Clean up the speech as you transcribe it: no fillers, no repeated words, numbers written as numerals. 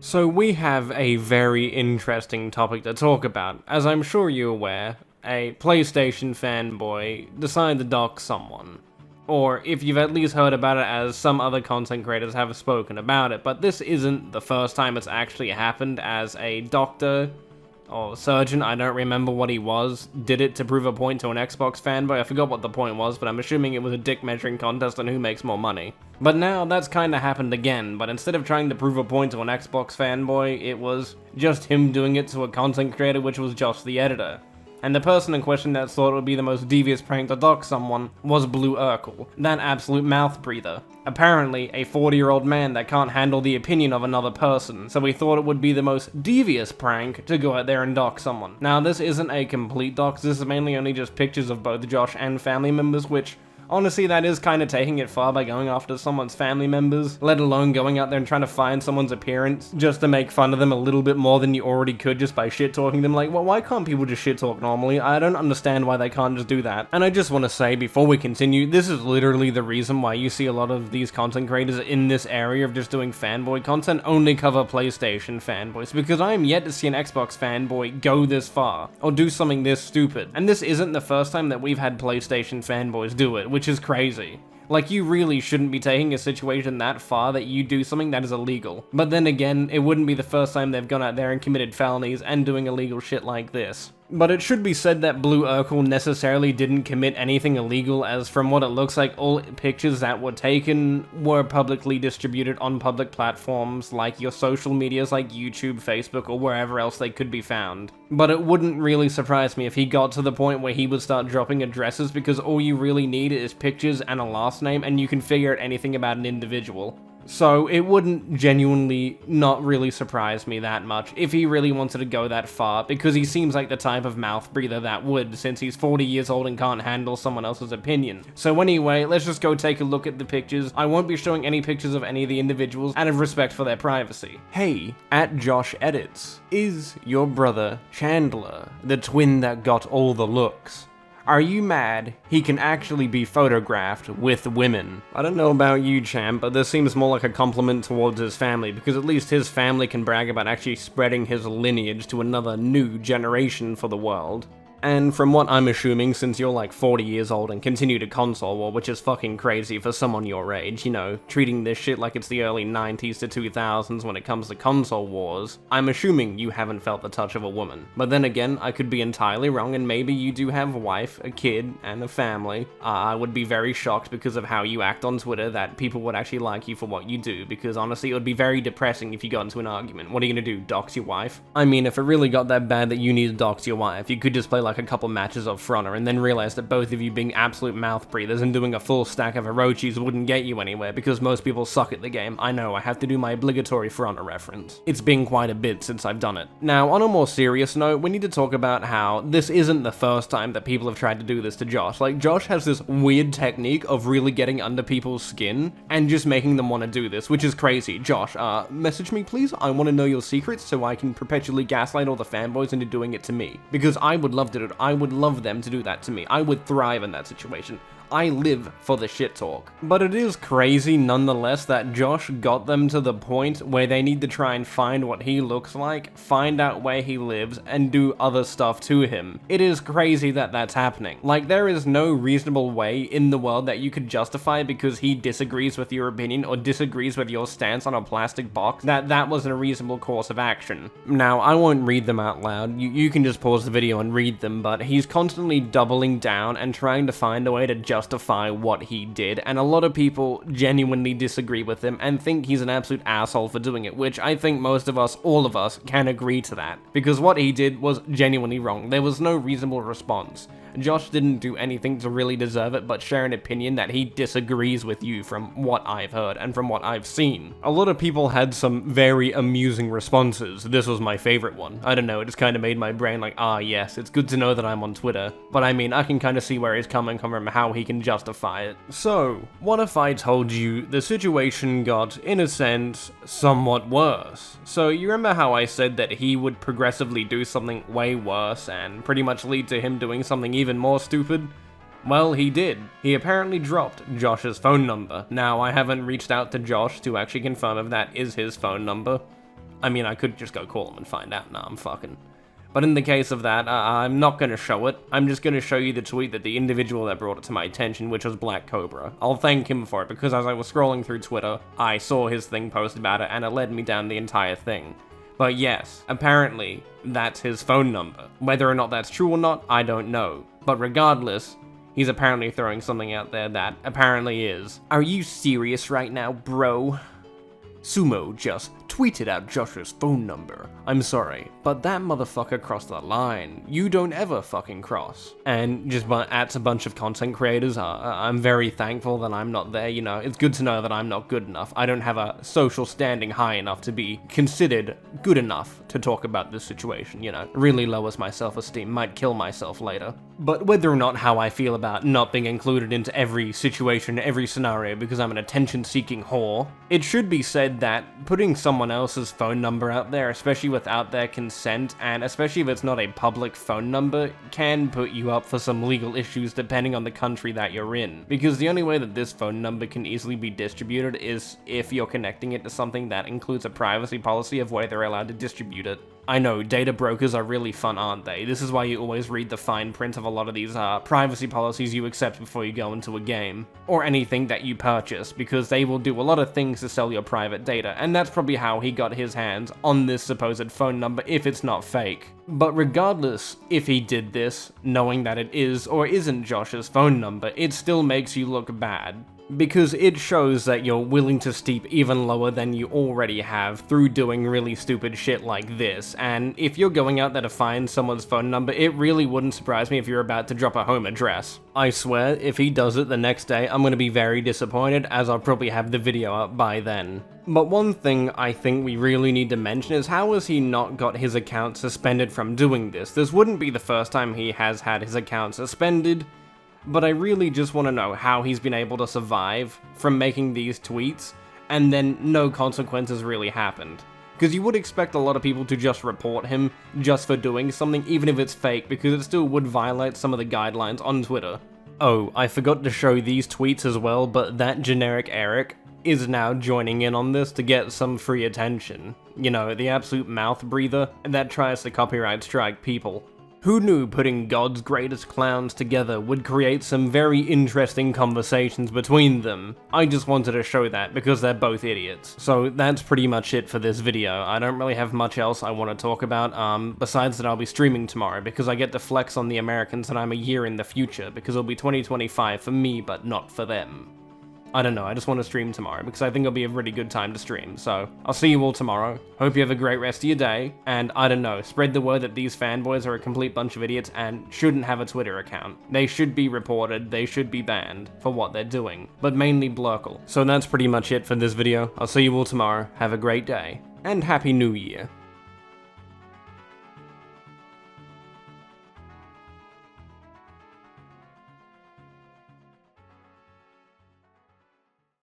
So we have a very interesting topic to talk about. As I'm sure you're aware, a PlayStation fanboy decided to dox someone. Or if you've at least heard about it, as some other content creators have spoken about it, but this isn't the first time it's actually happened, as a doctor or surgeon, I don't remember what he was, did it to prove a point to an Xbox fanboy. I forgot what the point was, but I'm assuming it was a dick measuring contest on who makes more money. But now that's kinda happened again, but instead of trying to prove a point to an Xbox fanboy, it was just him doing it to a content creator, which was just the editor. And the person in question that thought it would be the most devious prank to dox someone was Blue Urkel, that absolute mouth breather. Apparently, a 40-year-old man that can't handle the opinion of another person, so he thought it would be the most devious prank to go out there and dox someone. Now, this isn't a complete dox, this is mainly only just pictures of both Josh and family members, which honestly, that is kind of taking it far by going after someone's family members, let alone going out there and trying to find someone's appearance just to make fun of them a little bit more than you already could just by shit-talking them. Like, well, why can't people just shit-talk normally? I don't understand why they can't just do that. And I just want to say, before we continue, this is literally the reason why you see a lot of these content creators in this area of just doing fanboy content only cover PlayStation fanboys, because I am yet to see an Xbox fanboy go this far, or do something this stupid. And this isn't the first time that we've had PlayStation fanboys do it, which is crazy. Like, you really shouldn't be taking a situation that far that you do something that is illegal. But then again, it wouldn't be the first time they've gone out there and committed felonies and doing illegal shit like this. But it should be said that Blue Urkel necessarily didn't commit anything illegal, as from what it looks like, all pictures that were taken were publicly distributed on public platforms like your social medias like YouTube, Facebook, or wherever else they could be found. But it wouldn't really surprise me if he got to the point where he would start dropping addresses, because all you really need is pictures and a last name and you can figure out anything about an individual. So it wouldn't genuinely not really surprise me that much if he really wanted to go that far, because he seems like the type of mouth breather that would, since he's 40 years old and can't handle someone else's opinion. So anyway, let's just go take a look at the pictures. I won't be showing any pictures of any of the individuals out of respect for their privacy. Hey, at Josh Edits, is your brother Chandler the twin that got all the looks? Are you mad he can actually be photographed with women? I don't know about you, champ, but this seems more like a compliment towards his family, because at least his family can brag about actually spreading his lineage to another new generation for the world. And from what I'm assuming, since you're like 40 years old and continue to console war, which is fucking crazy for someone your age, you know, treating this shit like it's the early 90s to 2000s when it comes to console wars, I'm assuming you haven't felt the touch of a woman. But then again, I could be entirely wrong, and maybe you do have a wife, a kid, and a family. I would be very shocked because of how you act on Twitter that people would actually like you for what you do, because honestly, it would be very depressing if you got into an argument. What are you gonna do, dox your wife? I mean, if it really got that bad that you need to dox your wife, you could just play like a couple matches of Fronter and then realize that both of you being absolute mouth breathers and doing a full stack of Orochis wouldn't get you anywhere, because most people suck at the game. I know, I have to do my obligatory Fronter reference. It's been quite a bit since I've done it. Now, on a more serious note, we need to talk about how this isn't the first time that people have tried to do this to Josh. Like, Josh has this weird technique of really getting under people's skin and just making them want to do this, which is crazy. Josh, message me please. I want to know your secrets so I can perpetually gaslight all the fanboys into doing it to me, because I would love to do it. I would love them to do that to me. I would thrive in that situation. I live for the shit talk. But it is crazy nonetheless that Josh got them to the point where they need to try and find what he looks like, find out where he lives, and do other stuff to him. It is crazy that that's happening. Like, there is no reasonable way in the world that you could justify because he disagrees with your opinion or disagrees with your stance on a plastic box that was a reasonable course of action. Now, I won't read them out loud. You can just pause the video and read them, but he's constantly doubling down and trying to find a way to justify what he did, and a lot of people genuinely disagree with him and think he's an absolute asshole for doing it, which I think most of us, all of us, can agree to that, because what he did was genuinely wrong. There was no reasonable response. Josh didn't do anything to really deserve it but share an opinion that he disagrees with you from what I've heard and from what I've seen. A lot of people had some very amusing responses. This was my favorite one. I don't know, it just kind of made my brain like, ah yes, it's good to know that I'm on Twitter. But I mean, I can kind of see where he's coming from, how he can justify it. So, what if I told you the situation got, in a sense, somewhat worse? So you remember how I said that he would progressively do something way worse and pretty much lead to him doing something even more stupid? Well, he did. He apparently dropped Josh's phone number. Now, I haven't reached out to Josh to actually confirm if that is his phone number. I mean, I could just go call him and find out. Nah, I'm fucking. But in the case of that, I'm not gonna show it. I'm just gonna show you the tweet that the individual that brought it to my attention, which was Black Cobra. I'll thank him for it, because as I was scrolling through Twitter, I saw his thing posted about it, and it led me down the entire thing. But yes, apparently, that's his phone number. Whether or not that's true or not, I don't know. But regardless, he's apparently throwing something out there that apparently is. Are you serious right now, bro? Sumo just tweeted out Josh's phone number. I'm sorry, but that motherfucker crossed the line. You don't ever fucking cross. And just at a bunch of content creators, I'm very thankful that I'm not there, you know. It's good to know that I'm not good enough. I don't have a social standing high enough to be considered good enough to talk about this situation, you know. Really lowers my self-esteem, might kill myself later. But whether or not how I feel about not being included into every situation, every scenario, because I'm an attention-seeking whore, it should be said that putting someone else's phone number out there, especially without their consent, and especially if it's not a public phone number, can put you up for some legal issues depending on the country that you're in. Because the only way that this phone number can easily be distributed is if you're connecting it to something that includes a privacy policy of where they're allowed to distribute it. I know, data brokers are really fun, aren't they? This is why you always read the fine print of a lot of these privacy policies you accept before you go into a game, or anything that you purchase, because they will do a lot of things to sell your private data, and that's probably how he got his hands on this supposed phone number if it's not fake. But regardless if he did this, knowing that it is or isn't Josh's phone number, it still makes you look bad. Because it shows that you're willing to steep even lower than you already have through doing really stupid shit like this, and if you're going out there to find someone's phone number, it really wouldn't surprise me if you're about to drop a home address. I swear, if he does it the next day, I'm gonna be very disappointed, as I'll probably have the video up by then. But one thing I think we really need to mention is how has he not got his account suspended from doing this? This wouldn't be the first time he has had his account suspended, but I really just want to know how he's been able to survive from making these tweets, and then no consequences really happened. Because you would expect a lot of people to just report him just for doing something, even if it's fake, because it still would violate some of the guidelines on Twitter. Oh, I forgot to show these tweets as well, but that generic Eric is now joining in on this to get some free attention. You know, the absolute mouth breather that tries to copyright strike people. Who knew putting God's greatest clowns together would create some very interesting conversations between them? I just wanted to show that because they're both idiots. So that's pretty much it for this video. I don't really have much else I want to talk about, besides that I'll be streaming tomorrow because I get to flex on the Americans that I'm a year in the future, because it'll be 2025 for me but not for them. I don't know, I just want to stream tomorrow because I think it'll be a really good time to stream, so I'll see you all tomorrow. Hope you have a great rest of your day, and I don't know, spread the word that these fanboys are a complete bunch of idiots and shouldn't have a Twitter account. They should be reported, they should be banned for what they're doing, but mainly Blurkle. So that's pretty much it for this video. I'll see you all tomorrow, have a great day, and Happy New Year.